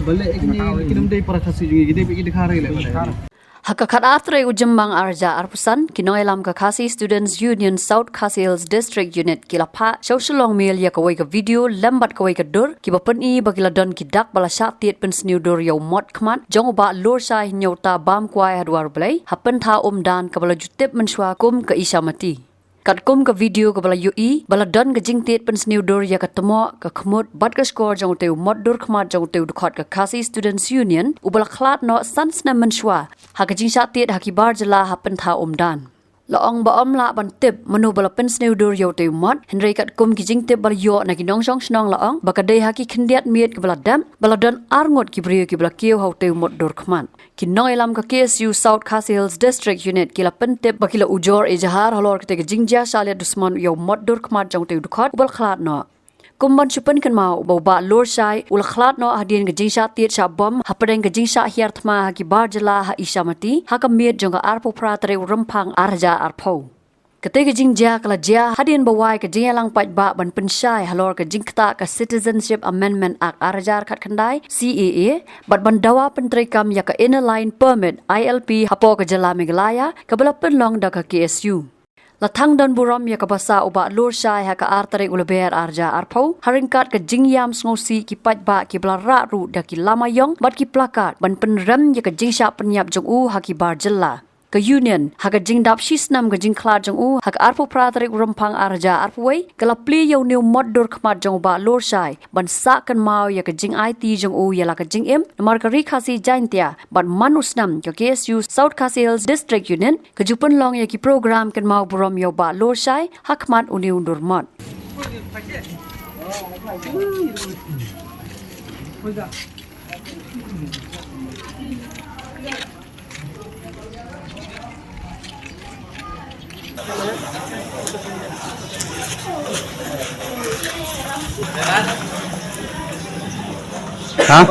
balik ini kinum dai para khasi jungi gede gede khare le Hakakat atre ujembang arja arpusan kinoilam ka Khasi Students Union South Khasi Hills District Unit kilapa socialong mil ya kawai ka video lambat kawai ka dur ki bapen I bagila don ki dak bala syak tiet pen sniu dur yaw mot khmat jong ba lor sai nyauta bam kwai hadwar blai hapen tha dan ka bala jutep menshwa kum ka isamati kat kum ka video ka bala UI bala don ka jing tiet pen sniu dur ya ka temo ka khmut bat ka score jong teu mot dur khmat jong teu khot ka Khasi Students Union ubala khlat no sans na menshwa ha ka jing syak tiet hakibar jala hapen tha dan Laong ba om la ban tip manu bala pen sniu dur yaw teu mot henry kat kum ki jing tip bala yo na ki nong song snong laong ba ka dei haki khendiat miet ka bala dam bala don arngot ki brio ki bala kieu hau teu mot dur khmat ki noilam ka KSU South Khasi Hills District Unit kila pen tip ba kila ujor ejahar halor kete ka jingja salia dusman yaw mot dur khmat jong teu dukhot ubal khlat no kumban chupan kan mau ba lor sai ul khlat no hadien ga jingsha tiet sha bom hapadeng ga jingsha hiar thma ha ki barjala ha isamati ha ka miet jong ga arpo pratre rampang arja arpo kate ga jingja kala ja hadien ba wai ka jingalang pat ba ban pensai halor ka jingkta ka Citizenship Amendment Act arjar khat khandai CAA bat ban dawa pentre kam ya ka inner line permit ILP hapo ka jala meglaya ka bala penlong da ka KSU Latang dan buram ya kabasa uba lor sai ha ka artare ulber arja arpau haringkat ka jingyam sngosi ki pat ba ki blara ru da ki lama yong bat ki plakat ban penram ya ka jingsha penyap jong u ha ki barjella ka union ha ka jingdap shisnam ka jingklat jong u ha ka arpo pratare rampang arja arpoi kala pli yo new mod dor khmat jong ba lor sai ban sa kan mau ya ka jing IT jong u ya la ka jing em mar ka ri khasi jaintia ban manusnam ka KSU South Khasi Hills District Union ka jupun long ya ki program kan mau buram yo ba lor sai hakmat uni undur mod Hah?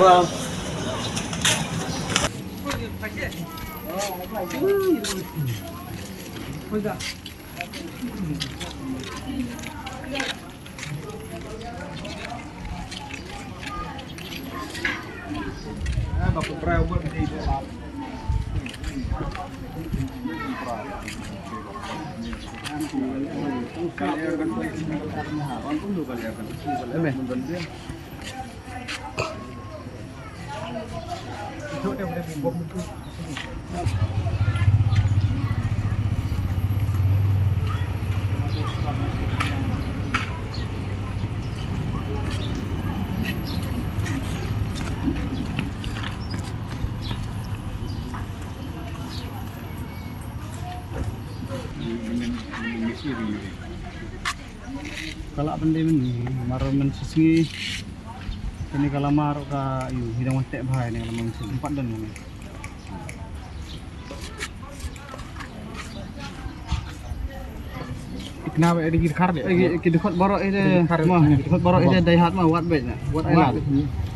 Bapak perahu buat di dalam. Kalau benda ini maru mensisi ini kalau maru ka hidang wantek bahaya ni kalau mensisi empat dan ni. Kenapa ada kiri kar dia? Kiri kot borok ini, mah kiri kot borok ini daya hat mah wat baik nak, wat enak.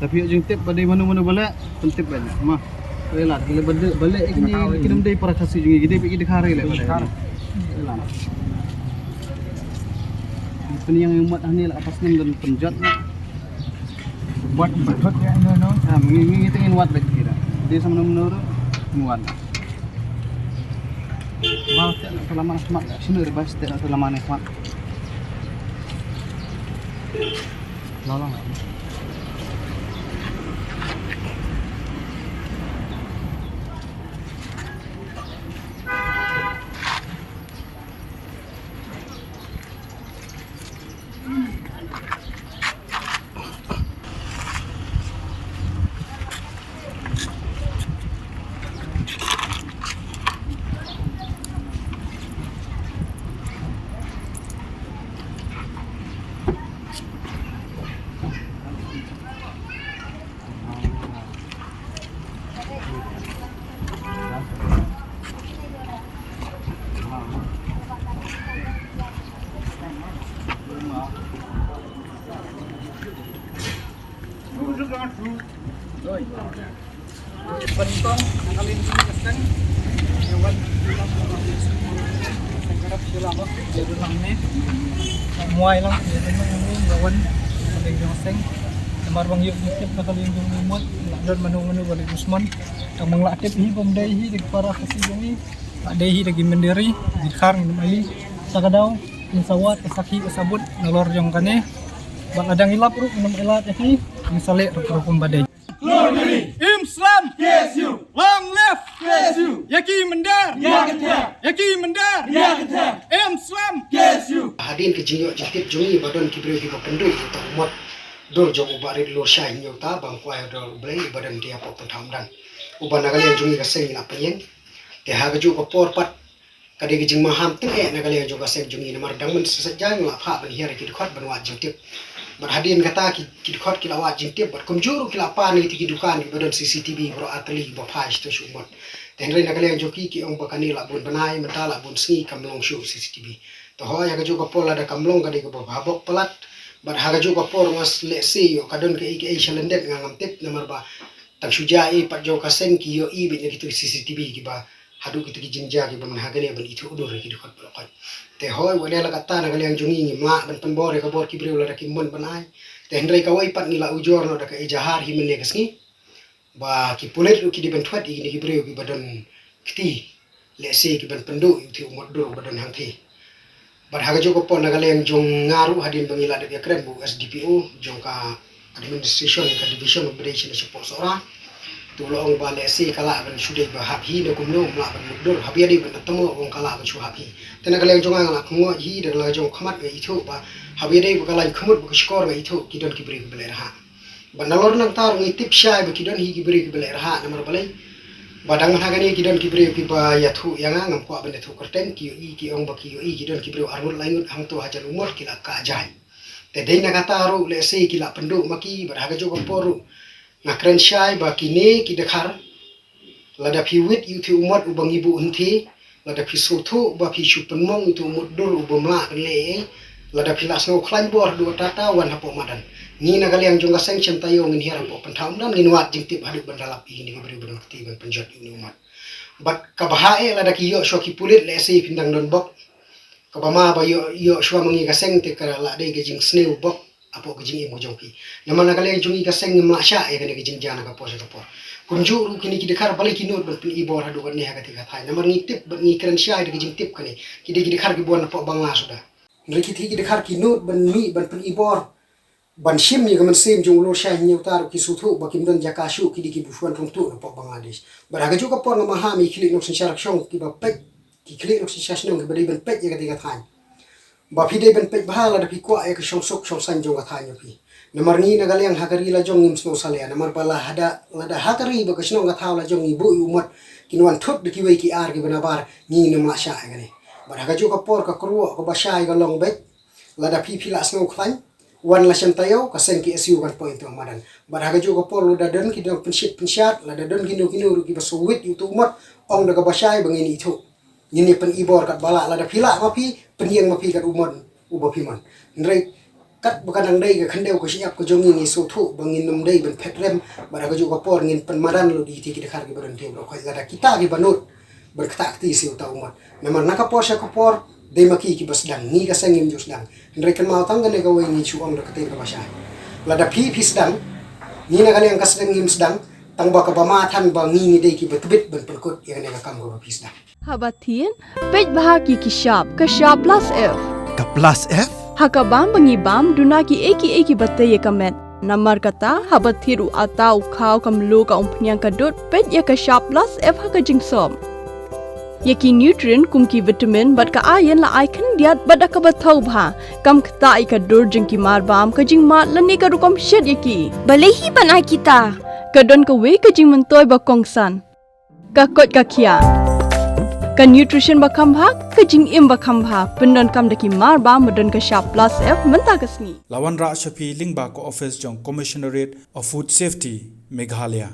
Tapi yang tip pada mana balik, pentip banyak mah. Elat, bila balik ini kirim dari para khasi jungi, gede kar le. Yang umat ni lah atas nem dan penjat buat betot ya no ngitungin wat baik kira dia sama menurut muat balas tak selama semak sini rebas tak selama nikmat lolong Pentong nakalin kan hewan senggarap selama jadi lang ni muai lang jadi mang hewan paling yang seng Namar bang yuk tip na kali yung lumot, don manu balik Usman. Tang mga tip hi pamday hi para kasi yung ada hi lagi mendiri di khar ng ali sa kadaw insawat sakhi sabut nalor yung kane bang adang ilap ru nam ilat hi misale ro kumbaday. Glory! Islam! KSU! Long live! KSU! Yaki Mendar! Yaki Mendar! Islam! KSU! Hadin ke jingo jitip jungi badon kibreu ki pendu untuk umat dor jong ubarit lor syah nyota bang kuai dor blai badan dia pok pentam dan uban nagali jungi ka seng la penyen te ha gaju ko por pat kade ki jing maham te nagali junga seng jungi namar dang men sejang la pha ban hiar ki khot ban wa jitip berhadin kata ki khot ki lawat jintip ber kumjuru ki lapa ni ti dukan ki badon CCTV bro atli bo phaj to shumot tenre nagali joki ki ong bakani la bun banai mentala bun sni kamlong shu CCTV to ho ya gaju ko pola da kamlong kade ko babok pelat bar haga juga por ngas lesi yo kadon ke ike shalendet ngam tip nomor ba tak sujai pat jo kaseng ki yo i bit gitu CCTV ki ba hadu gitu ki jinja ki ban haga ne ban itu udur ki dikot blokat te hoy wala la kata na galeng jungi ni ma ban penbore ka bor ki breu la ki mon banai te hendrai ka wai pat ngila ujor no da ka ejahar hi mene kasni ba ki pulet ki di ban twat ki ni ki breu ki badon kiti lesi ki ban pendu ti umot do badon hang thi bar haga joko pon nagaleng jong ngaru hadin bangila de kren bu SDPO jong ka administration ka division operation support sora tulong ba lesi kala ban sude ba habi de kumno ma ban mudur habi adi ban tamo ong kala ban su habi tena galeng jong ngala kmo hi de la jong khamat ngai itu ba habi adi ba kala khumut ba skor ngai itu kidon ki bri beler ha ban nalor nang tar ngai tip syai ba kidon hi ki bri beler ha namar balai badang mana gani kidon kibreu ki ba yathu yanga ngam ko abende thu kerten ki i ki ong ba ki i kidon kibreu armut laingut hang to hajan umur kila ka jai te dei na kata ru le se kila pendu maki berhaga jogo poru ngakren syai ba kini ki dekhar lada piwit yu thi umur ubang ibu unti lada pi suthu ba pi shu penmong itu umur dur ubamla le lada pilas no klain bor du tata wan hapo madan ni nagali yang jongga seng cem tayo ngin hira po pentam dan ngin wat jing tip hadip bandalap ini beri benang keti ban penjot ini umat bat kabahae lada ki yo sho ki pulit le se pindang don bok kabama ba yo shwa mangi ga seng te kara la de ge jing sneu bok apo ge jing mo jongki nama nagali yang jongi ga seng ma sha e ga ge jing jana ga po se po kunju ru kini ki dekar balik kinot ban pin ibor hadu kan ne ha ga ti ga thai nama ngi tip ban ngi kren sha de ge jing tip kani ki de dekar ki bon po bangla sudah ngi ki dekar kinot ban mi ban pin ibor ban shim ni gaman sim jong lo sha nyau tar ki suthu bakim don jakashu ki diki bufuan rong tu po Bangladesh baraga juga por na mahami kili nok sin sharak shong ki ba pek ki kili nok sin shashno ki bari ban pek ya ga than ba phi de ban pek bahala da phi kwa ya ka shong sok shong san jong ga than yo phi namar ni na galeng hagari la jong nim sno sale namar pala hada lada hakari ba ka shno ga thaw la jong ibu umat kinwan thot de ki wei ki ar ki banabar ni nam la sha ga ne baraga juga por ka kruwa ko ba sha ga long bet lada phi la sno khlan wan la shem tayo ka sen ki SU kan point madan baraga juga por lu dadan ki dong pensyat la dadan kinu ru ki basowit itu umat ong daga basai bangini itu ini pen ibor kat bala la da pila mapi penyen mapi kat umon ubapi man ndrei kat bukan ang dei ka khandeu ko siap ko jongi ni so thu bangin num dei ben petrem baraga juga por ngin pen madan lu di ti ki dekhar ki badan tebro ko la da kita ki banut berkata ti siu ta umat namar naka por sa ko por dei maki ki basdang ni ka sangim jus dang ndrei kan mau tang gane ka wi ni chu ong da kate ka basha la da pi sedang ni na gane ang kasdang ngim sedang tang ba ka ba ma than ba ngi ni dei ki betbit ben perkut ya gane ka kam go pi sedang Habatin pej bahaki ki shop plus F Ka plus F hakabam bangibam dunaki eki batay kamet namar kata habathiru atau khau kamlu ka umpnyang kadut pej ya ka shop plus F haka jingsom Yaki nutrient kumki vitamin bat ka ayan la icon diat bat ka bathau bha kam khta ai ka dur jingki mar bam ka jing mat lani ka rukom shed yaki balehi banai kita ka don ka we ka jing mentoy ba kongsan ka kot ka khia ka nutrition ba kham bha ka jing im ba kham bha pendon kam daki mar bam madon ka sharp plus F menta kasni Lawan Ra Shafi Lingba ko office jong Commissionerate of Food Safety Meghalaya